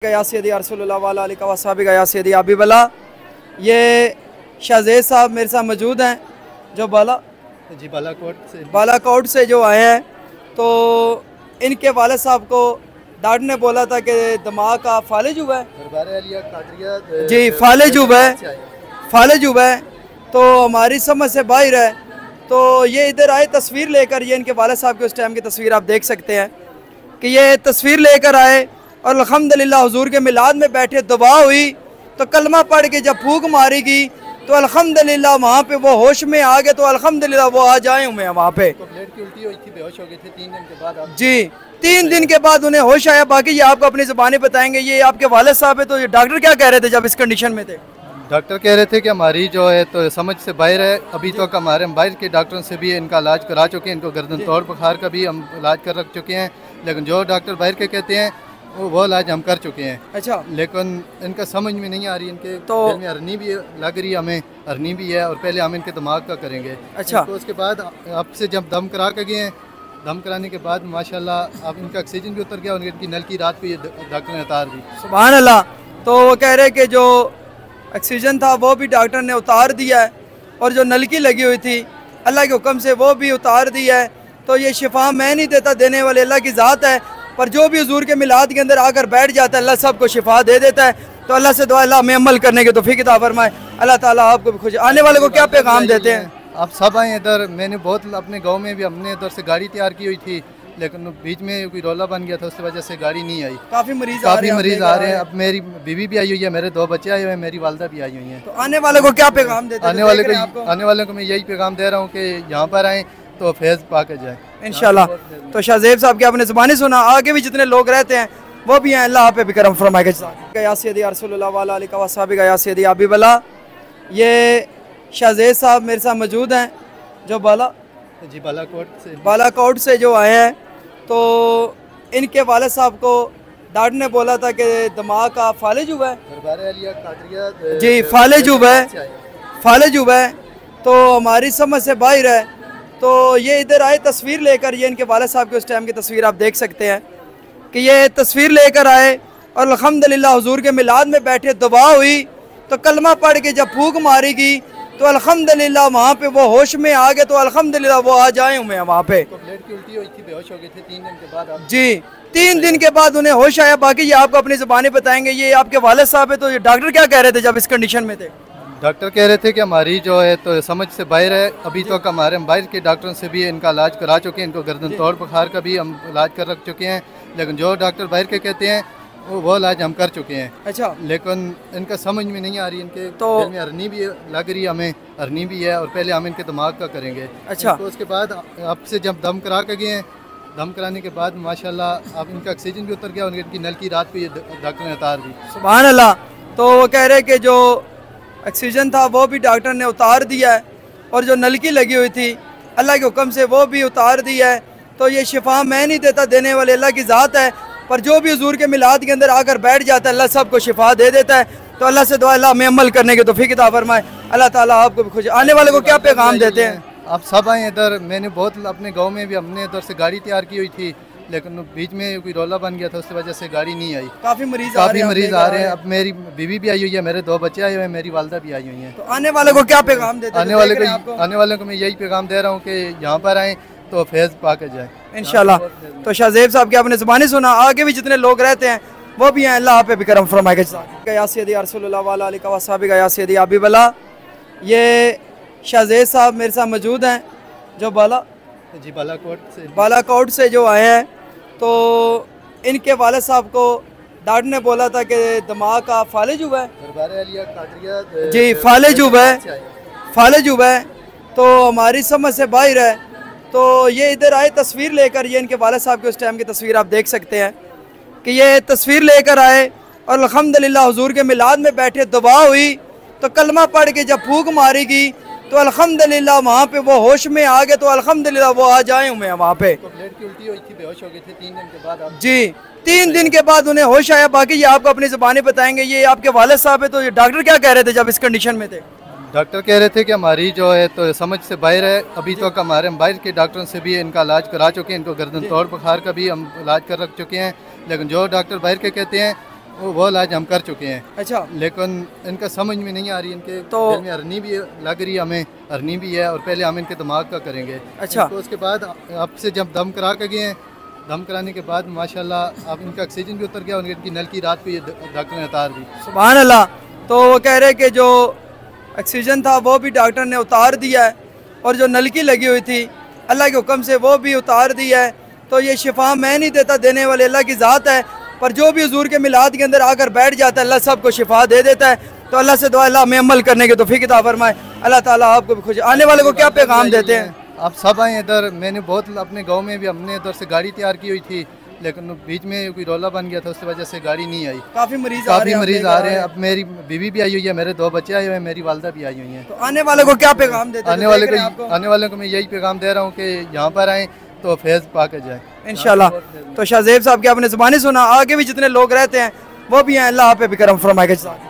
या सय्यदी रसूलुल्लाह व अलैहि व सहाबिही या सय्यदी हबीबल्लाह। ये शाहज़ेद साहब मेरे साथ मौजूद हैं जो बालाकोट से जो आए हैं। तो इनके वालिद साहब को डॉक्टर ने बोला था कि दिमाग का फालिज हुआ है। जी फालिज हुआ है तो हमारी समझ से बाहर है। तो ये इधर आए तस्वीर लेकर, ये इनके वालिद साहब की उस टाइम की तस्वीर आप देख सकते हैं कि ये तस्वीर लेकर आए और अल्हम्दुलिल्लाह हुजूर के मिलाद में बैठे, दुआ हुई तो कलमा पढ़ के जब फूक मारी गई तो अल्हम्दुलिल्लाह वहाँ पे वो होश में आ गए। तो अल्हम्दुलिल्लाह वो आज आए हुए हैं वहाँ पे। तो ब्लड की उल्टी हुई थी, बेहोश हो गए थे 3 दिन के बाद। जी 3 दिन के बाद उन्हें होश आया। बाकी ये आपको अपनी ज़ुबानी बताएंगे। ये आपके वालिद साहब है, तो ये डॉक्टर क्या कह रहे थे जब इस कंडीशन में थे? डॉक्टर कह रहे थे कि हमारी जो है तो समझ से बाहर है। अभी तो हमारे बाहर के डॉक्टरों से भी इनका इलाज करा चुके हैं। इनको गर्दन तोड़ बुखार का भी हम इलाज कर रख चुके हैं, लेकिन जो डॉक्टर बाहर के कहते हैं वो इलाज हम कर चुके हैं। अच्छा, लेकिन इनका समझ में नहीं आ रही। इनके तो दिल में अरनी भी लग रही है, हमें अरनी भी है, और पहले हम इनके दिमाग का करेंगे। अच्छा, तो उसके बाद आपसे जब दम करा के गए हैं, दम कराने के बाद माशाल्लाह अब इनका ऑक्सीजन भी उतर गया और इनकी नल की रात भी डॉक्टर ने उतार दी। सुभान अल्लाह। तो वो कह रहे कि जो ऑक्सीजन था वो भी डॉक्टर ने उतार दिया है और जो नलकी लगी हुई थी अल्लाह के हुक्म से वो भी उतार दी है। तो ये शिफा मैं नहीं देता, देने वाले अल्लाह की ज़ात है। पर जो भी हुजूर के मिलाद के अंदर आकर बैठ जाता है अल्लाह सबको शिफा दे देता है। तो अल्लाह से दुआ अल्लाह में अमल करने की तौफीक अता फरमाए। अल्लाह ताला आपको भी खुश। आने वाले को क्या पैगाम देते हैं? आप सब आए इधर। मैंने बहुत अपने गाँव में भी हमने इधर से गाड़ी तैयार की हुई थी, लेकिन बीच में कोई रोला बन गया था, उसकी वजह से गाड़ी नहीं आई। काफ़ी मरीज आ रहे हैं। अब मेरी बीवी भी आई हुई है, मेरे 2 बच्चे आए हुए हैं, मेरी वालदा भी आई हुई हैं। तो आने वाले को क्या पैगाम देते हैं? आने वाले को मैं यही पैगाम दे रहा हूँ कि यहाँ पर आएँ तो फैज़ पा के जाए इंशाल्लाह। तो शाहज़ेब साहब की आपने ज़ुबानी सुना, आगे भी जितने लोग रहते हैं वो भी हैं, अल्लाह पे भी करम फरमाएगा। या सय्यदी रसूलुल्लाह व अलैहि व सहाबिही या सय्यदी हबीबल्लाह। ये शाहज़ेद साहब मेरे साथ मौजूद हैं जो बालाकोट से जो आए हैं। तो इनके वालिद साहब को डॉक्टर ने बोला था कि दिमाग का फालिज हुआ है। जी फालिज हुआ है तो हमारी समझ से बाहर है। तो ये इधर आए तस्वीर लेकर, ये इनके वालिद साहब की उस टाइम की तस्वीर आप देख सकते हैं कि ये तस्वीर लेकर आए और अल्हम्दुलिल्लाह हुजूर के मिलाद में बैठे, दुआ हुई तो कलमा पढ़ के जब फूक मारी गई तो अल्हम्दुलिल्लाह वहाँ पे वो होश में आ गए। तो अल्हम्दुलिल्लाह वो आज आए हुए हैं वहाँ पे। तो ब्लड की उल्टी हुई थी, बेहोश हो गए थे 3 दिन के बाद। जी 3 दिन के बाद उन्हें होश आया। बाकी ये आपको अपनी ज़ुबानी बताएंगे। ये आपके वालिद साहब है, तो ये डॉक्टर क्या कह रहे थे जब इस कंडीशन में थे? डॉक्टर कह रहे थे कि हमारी जो है तो समझ से बाहर है। अभी तो हमारे बाहर के डॉक्टरों से भी इनका इलाज करा चुके हैं। इनको गर्दन तोड़ बुखार का भी हम इलाज कर रख चुके हैं, लेकिन जो डॉक्टर बाहर के कहते हैं वो इलाज हम कर चुके हैं। अच्छा, लेकिन इनका समझ में नहीं आ रही। इनके तो दिल में अरनी भी लग रही है, हमें अरनी भी है, और पहले हम इनके दिमाग का करेंगे। अच्छा, तो उसके बाद आपसे जब दम करा के गए हैं, दम कराने के बाद माशाल्लाह अब इनका ऑक्सीजन भी उतर गया और इनकी नल की रात भी डॉक्टर ने उतार दी। सुभान अल्लाह। तो वो कह रहे कि जो ऑक्सीजन था वो भी डॉक्टर ने उतार दिया है और जो नलकी लगी हुई थी अल्लाह के हुक्म से वो भी उतार दी है। तो ये शिफा मैं नहीं देता, देने वाले अल्लाह की ज़ात है। पर जो भी हुजूर के मिलाद के अंदर आकर बैठ जाता है अल्लाह सबको शिफा दे देता है। तो अल्लाह से दुआ अल्लाह में अमल करने की तौफीक अता फरमाए। अल्लाह ताला आपको भी खुश। आने वाले को क्या पैगाम देते हैं? आप सब आए इधर। मैंने बहुत अपने गाँव में भी हमने इधर से गाड़ी तैयार की हुई थी, लेकिन बीच में कोई रोला बन गया था, उसकी वजह से गाड़ी नहीं आई। काफ़ी मरीज आ रहे हैं। अब मेरी बीवी भी आई हुई है, मेरे 2 बच्चे आए हुए हैं, मेरी वालदा भी आई हुई हैं। तो आने वाले को क्या पैगाम देते हैं? आने वाले को मैं यही पैगाम दे रहा हूँ कि यहाँ पर आएँ तो फैज़ पा के जाए इंशाल्लाह। तो शाहज़ेब साहब की आपने ज़ुबानी सुना, आगे भी जितने लोग रहते हैं वो भी हैं, अल्लाह पे भी करम फरमाएगा। या सय्यदी रसूलुल्लाह व अलैहि व सहाबिही या सय्यदी हबीबल्लाह। ये शाहज़ेद साहब मेरे साथ मौजूद हैं जो बालाकोट से जो आए हैं। तो इनके वालिद साहब को डॉक्टर ने बोला था कि दिमाग का फालिज हुआ है। जी फालिज हुआ है तो हमारी समझ से बाहर है। तो ये इधर आए तस्वीर लेकर, ये इनके वालिद साहब की उस टाइम की तस्वीर आप देख सकते हैं कि ये तस्वीर लेकर आए और अल्हम्दुलिल्लाह हुजूर के मिलाद में बैठे, दुआ हुई तो कलमा पढ़ के जब फूक मारी गई तो अल्हम्दुलिल्लाह वहाँ पे वो होश में आ गए। तो अल्हम्दुलिल्लाह वो आज आए हुए हैं वहाँ पे। तो ब्लड की उल्टी हुई थी, बेहोश हो गए थे 3 दिन के बाद। जी 3 दिन के बाद उन्हें होश आया। बाकी ये आपको अपनी ज़ुबानी बताएंगे। ये आपके वालिद साहब है, तो ये डॉक्टर क्या कह रहे थे जब इस कंडीशन में थे? डॉक्टर कह रहे थे कि हमारी जो है तो समझ से बाहर है। अभी तो हमारे बाहर के डॉक्टरों से भी इनका इलाज करा चुके हैं। इनको गर्दन तोड़ बुखार का भी हम इलाज कर रख चुके हैं, लेकिन जो डॉक्टर बाहर के कहते हैं वो इलाज हम कर चुके हैं। अच्छा, लेकिन इनका समझ में नहीं आ रही, इनके तो दिल में हरनी भी लग रही है, हमें हरनी भी है, और पहले हम इनके दिमाग का करेंगे। अच्छा, तो उसके बाद आपसे जब दम करा के गए हैं, दम कराने के बाद माशाल्लाह अब इनका ऑक्सीजन भी उतर गया, और इनकी नल की रात को ये डॉक्टर ने उतार दी। सुभान अल्लाह। तो वो कह रहे कि जो ऑक्सीजन था वो भी डॉक्टर ने उतार दिया है, और जो नलकी लगी हुई थी अल्लाह के हुक्म से वो भी उतार दिया है। तो ये शिफा मैं नहीं देता, देने वाले अल्लाह की ज़ात है, पर जो भी हुजूर के मिलाद के अंदर आकर बैठ जाता है अल्लाह सबको शिफा दे देता है। तो अल्लाह से दुआ अल्लाह हमें अमल करने के तौफीक अता फरमाए। अल्लाह ताला आपको भी खुश। आने वाले को क्या पैगाम देते हैं? आप सब आए इधर। मैंने बहुत अपने गाँव में भी हमने इधर से गाड़ी तैयार की हुई थी, लेकिन बीच में कोई रौला बन गया था, उसकी वजह से गाड़ी नहीं आई। काफ़ी मरीज आ रहे हैं। अब मेरी बीवी भी आई हुई है, मेरे 2 बच्चे आए हुए हैं, मेरी वालदा भी आई हुई हैं। तो आने वाले को क्या पैगाम देते हैं? आने वाले को मैं यही पैगाम दे रहा हूँ कि यहाँ पर आएँ तो फैज़ पा के जाए इंशाल्लाह। तो शाहज़ेब साहब की आपने ज़ुबानी सुना, आगे भी जितने लोग रहते हैं वो भी हैं, अल्लाह पे भी करम फरमाएगा।